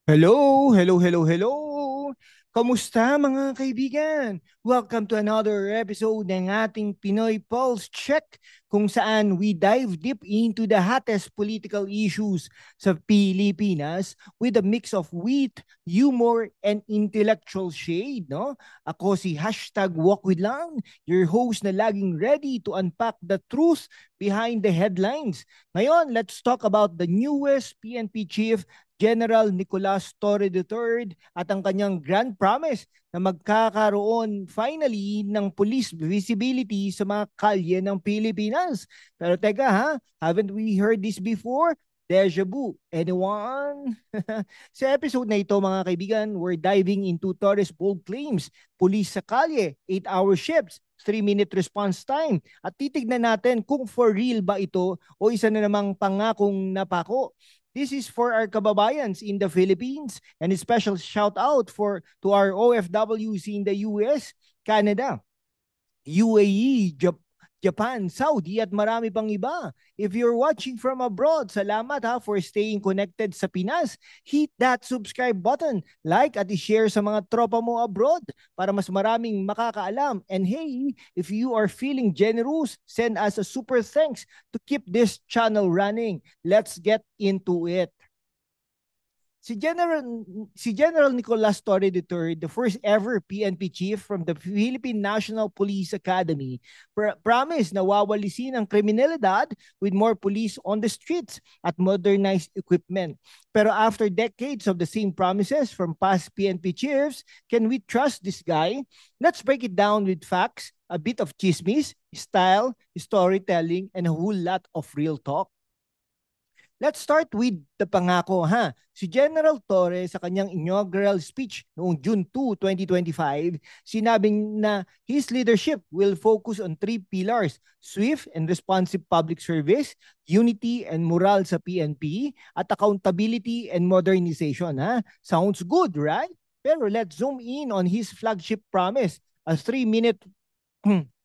Hello, hello, hello, hello! Kamusta mga kaibigan? Welcome to another episode ng ating Pinoy Pulse Check kung saan we dive deep into the hottest political issues sa Pilipinas with a mix of wit, humor, and intellectual shade. No? Ako si Hashtag Walk with Lang, your host na laging ready to unpack the truth behind the headlines. Ngayon, let's talk about the newest PNP chief General Nicolas Torre III at ang kanyang grand promise na magkakaroon finally ng police visibility sa mga kalye ng Pilipinas. Pero teka ha, haven't we heard this before? Deja vu. Anyone? Sa episode na ito mga kaibigan, we're diving into Torres' bold claims, police sa kalye, 8-hour shifts, 3-minute response time at titignan natin kung for real ba ito o isa na namang pangakong napako. This is for our kababayans in the Philippines and a special shout out to our OFWs in the US, Canada, UAE, Japan, Saudi at marami pang iba. If you're watching from abroad, salamat ha for staying connected sa Pinas. Hit that subscribe button, like at i-share sa mga tropa mo abroad para mas maraming makakaalam. And hey, if you are feeling generous, send us a super thanks to keep this channel running. Let's get into it. Si General si General Nicolas Torre III, the first ever PNP chief from the Philippine National Police Academy, promised na wawalisin ang kriminalidad with more police on the streets at modernized equipment. Pero after decades of the same promises from past PNP chiefs, can we trust this guy? Let's break it down with facts, a bit of chismis, style, storytelling, and a whole lot of real talk. Let's start with the pangako ha. Si General Torre sa kanyang inaugural speech noong June 2, 2025, sinabing na his leadership will focus on three pillars: swift and responsive public service, unity and moral sa PNP, at accountability and modernization ha. Sounds good, right? Pero let's zoom in on his flagship promise, a 3-minute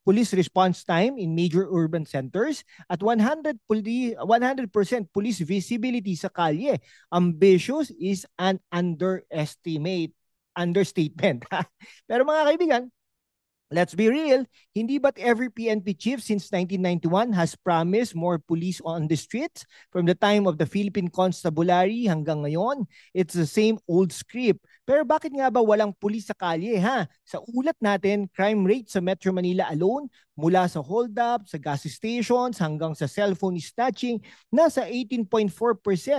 police response time in major urban centers at 100% police visibility sa kalye. Ambitious is an understatement. Pero mga kaibigan, let's be real, hindi ba't every PNP chief since 1991 has promised more police on the streets? From the time of the Philippine Constabulary hanggang ngayon, it's the same old script. Pero bakit nga ba walang pulis sa kalye ha? Sa ulat natin, crime rate sa Metro Manila alone, mula sa hold-up, sa gas stations, hanggang sa cellphone snatching, nasa 18.4%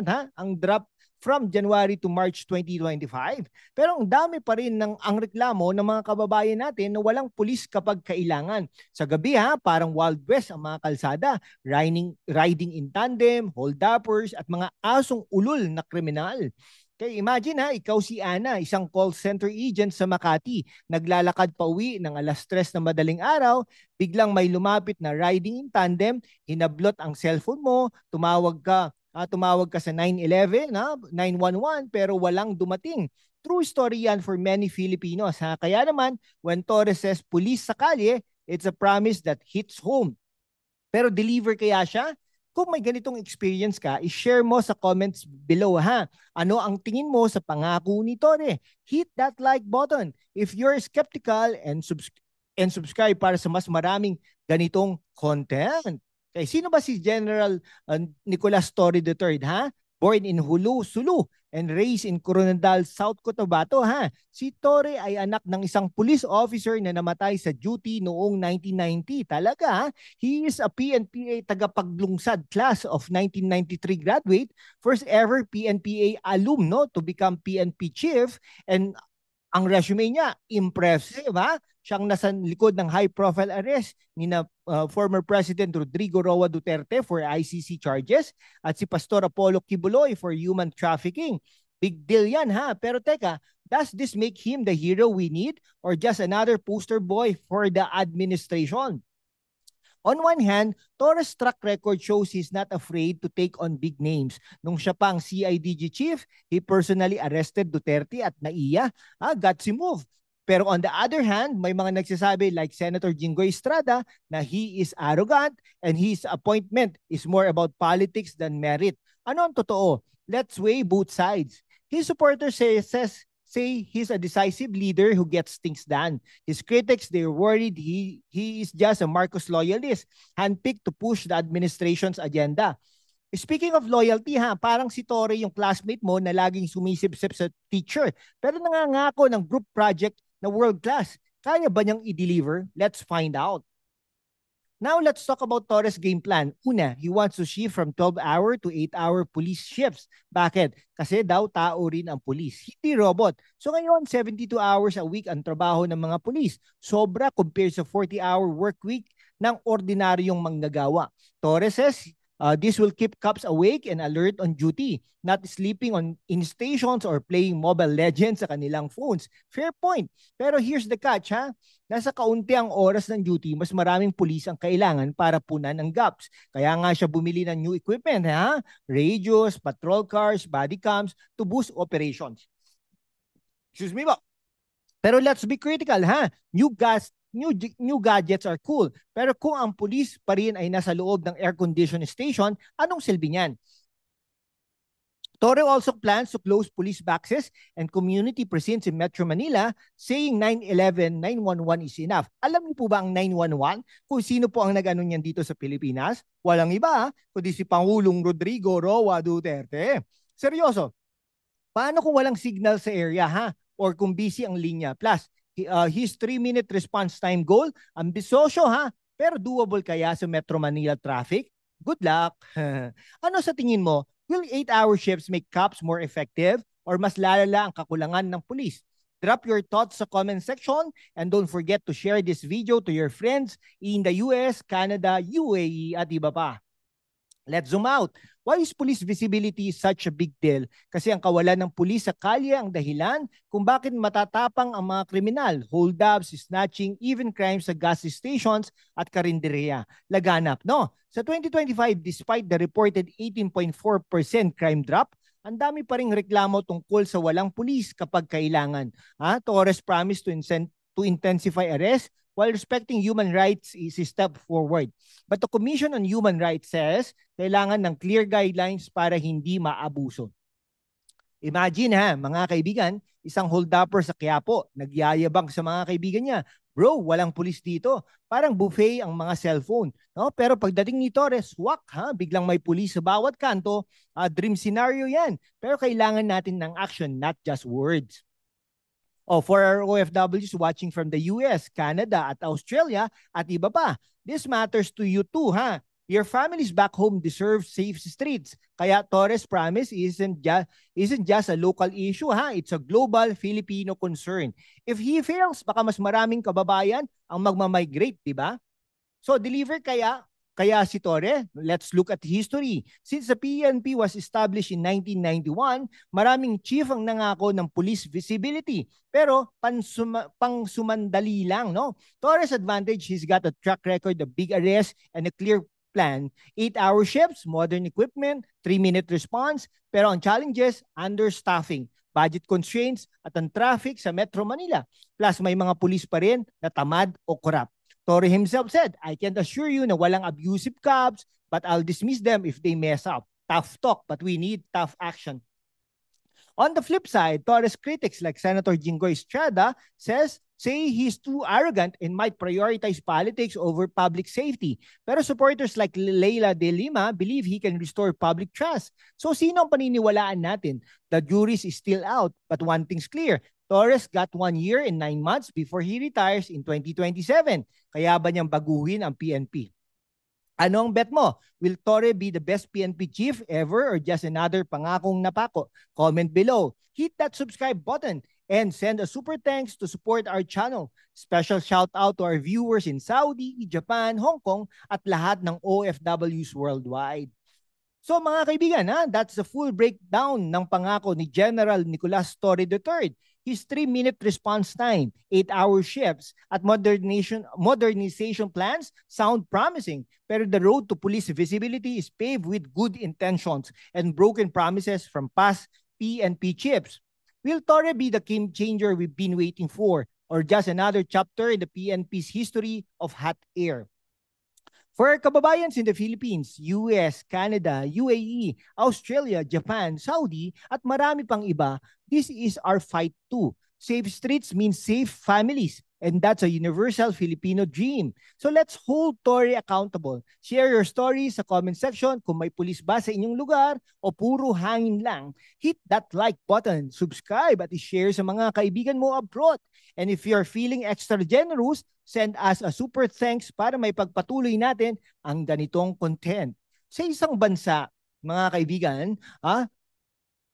ha? Ang drop from January to March 2025. Pero ang dami pa rin ang reklamo ng mga kababayan natin na walang pulis kapag kailangan. Sa gabi ha, parang Wild West ang mga kalsada, riding in tandem, hold-uppers at mga asong ulol na kriminal. Kaya imagine ha, ikaw si Ana, isang call center agent sa Makati, naglalakad pa uwi ng alas 3 na madaling araw, biglang may lumapit na riding in tandem, hinablot ang cellphone mo, tumawag ka sa 911, 911 pero walang dumating. True story yan for many Filipinos. Ha? Kaya naman, when Torres says police sa kalye, it's a promise that hits home. Pero deliver kaya siya? Kung may ganitong experience ka, i-share mo sa comments below ha. Ano ang tingin mo sa pangako ni Torre? Hit that like button if you're skeptical and subscribe para sa mas maraming ganitong content. Okay, sino ba si General Nicolas Torre III ha? Born in Hulu, Sulu and raised in Coronadal, South Cotabato ha. Si Torre ay anak ng isang police officer na namatay sa duty noong 1990. Talaga ha? He is a PNPA tagapaglungsad class of 1993 graduate, first ever PNPA alum no to become PNP chief, and ang resume niya, impressive ha? Siyang nasa likod ng high-profile arrest ni former President Rodrigo Roa Duterte for ICC charges at si Pastor Apollo Kibuloy for human trafficking. Big deal yan ha? Pero teka, does this make him the hero we need or just another poster boy for the administration? On one hand, Torres' track record shows he's not afraid to take on big names. Nung siya pang CIDG chief, he personally arrested Duterte at NAIA. Gutsy move. Pero on the other hand, may mga nagsasabi like Senator Jinggoy Estrada na he is arrogant and his appointment is more about politics than merit. Ano ang totoo? Let's weigh both sides. His supporters say he's a decisive leader who gets things done. His critics, they're worried he is just a Marcos loyalist, handpicked to push the administration's agenda. Speaking of loyalty ha, parang si Torre yung classmate mo na laging sumisip-sip sa teacher pero nangangako ng group project na world class. Kaya ba niyang i-deliver? Let's find out. Now, let's talk about Torres' game plan. Una, he wants to shift from 12-hour to 8-hour police shifts. Bakit? Kasi daw tao rin ang police, hindi robot. So ngayon, 72 hours a week ang trabaho ng mga police. Sobra compared sa 40-hour work week ng ordinaryong manggagawa. Torres says, this will keep cops awake and alert on duty, not sleeping in stations or playing Mobile Legends sa kanilang phones. Fair point. Pero here's the catch ha. Nasa kaunti ang oras ng duty, mas maraming pulis ang kailangan para punan ang gaps. Kaya nga siya bumili ng new equipment, ha? Radios, patrol cars, body cams to boost operations. Excuse me ba? Pero let's be critical, ha? New gadgets are cool. Pero kung ang pulis pa rin ay nasa loob ng air conditioning station, anong silbi niyan? Torre also plans to close police boxes and community precincts in Metro Manila, saying 911, 911 is enough. Alam niyo po ba ang 911? Kung sino po ang nag-ano niyan dito sa Pilipinas? Walang iba, kundi si Pangulong Rodrigo Roa Duterte. Seryoso, paano kung walang signal sa area ha? Or kung busy ang linya? Plus, his 3-minute response time goal, ambisyoso ha? Pero doable kaya sa Metro Manila traffic? Good luck. Ano sa tingin mo? Will 8-hour shifts make cops more effective or mas lalala ang kakulangan ng pulis? Drop your thoughts sa comment section and don't forget to share this video to your friends in the US, Canada, UAE at iba pa. Let's zoom out. Why is police visibility such a big deal? Kasi ang kawalan ng pulis sa kalye ang dahilan kung bakit matatapang ang mga kriminal, hold-ups, snatching, even crimes sa gas stations at karinderya. Laganap, no? Sa 2025, despite the reported 18.4% crime drop, ang dami pa ring reklamo tungkol sa walang pulis kapag kailangan. Torres promised to intensify arrest while respecting human rights is a step forward. But the Commission on Human Rights says kailangan ng clear guidelines para hindi maabuso. Imagine ha, mga kaibigan, isang hold-upper sa Quiapo, nagyayabang sa mga kaibigan niya, bro, walang pulis dito. Parang buffet ang mga cellphone. No? Pero pagdating ni Torres, wak ha, biglang may pulis sa bawat kanto. Dream scenario yan. Pero kailangan natin ng action, not just words. For our OFWs watching from the US, Canada at Australia at iba pa, this matters to you too, ha? Your families back home deserve safe streets. Kaya Torres' promise isn't just a local issue, ha? It's a global Filipino concern. If he fails, baka mas maraming kababayan ang magmamigrate, di ba? So deliver kaya si Torre? Let's look at history. Since the PNP was established in 1991, maraming chief ang nangako ng police visibility. Pero pangsumandali lang, no? Torres' advantage, he's got a track record of big arrests and a clear plan. 8-hour shifts, modern equipment, 3-minute response. Pero ang challenges, understaffing, budget constraints, at ang traffic sa Metro Manila. Plus may mga police pa rin na tamad o corrupt. Torre himself said, I can assure you na walang abusive cops, but I'll dismiss them if they mess up. Tough talk, but we need tough action. On the flip side, Torres critics like Senator Jinggoy Estrada say he's too arrogant and might prioritize politics over public safety. Pero supporters like Leila de Lima believe he can restore public trust. So sino ang paniniwalaan natin? The jury is still out, but one thing's clear. Torres got 1 year and 9 months before he retires in 2027. Kaya ba niyang baguhin ang PNP? Ano ang bet mo? Will Torre be the best PNP chief ever or just another pangakong napako? Comment below. Hit that subscribe button and send a super thanks to support our channel. Special shout out to our viewers in Saudi, Japan, Hong Kong at lahat ng OFWs worldwide. So mga kaibigan, that's the full breakdown ng pangako ni General Nicolas Torre III. His 3-minute response time, 8-hour shifts, at modernization plans sound promising. Pero the road to police visibility is paved with good intentions and broken promises from past PNP chiefs. Will Torre be the game changer we've been waiting for, or just another chapter in the PNP's history of hot air? For our kababayans in the Philippines, US, Canada, UAE, Australia, Japan, Saudi, at marami pang iba, this is our fight too. Safe streets means safe families. And that's a universal Filipino dream. So let's hold Tory accountable. Share your stories sa comment section kung may pulis ba sa inyong lugar o puro hangin lang. Hit that like button, subscribe at i-share sa mga kaibigan mo abroad. And if you're feeling extra generous, send us a super thanks para may pagpatuloy natin ang ganitong content. Sa isang bansa, mga kaibigan,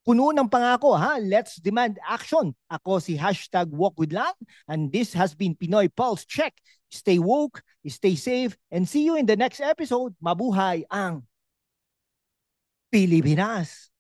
puno ng pangako, ha? Let's demand action. Ako si #WalkWithLang and this has been Pinoy Pulse Check. Stay woke, stay safe, and see you in the next episode. Mabuhay ang Pilipinas!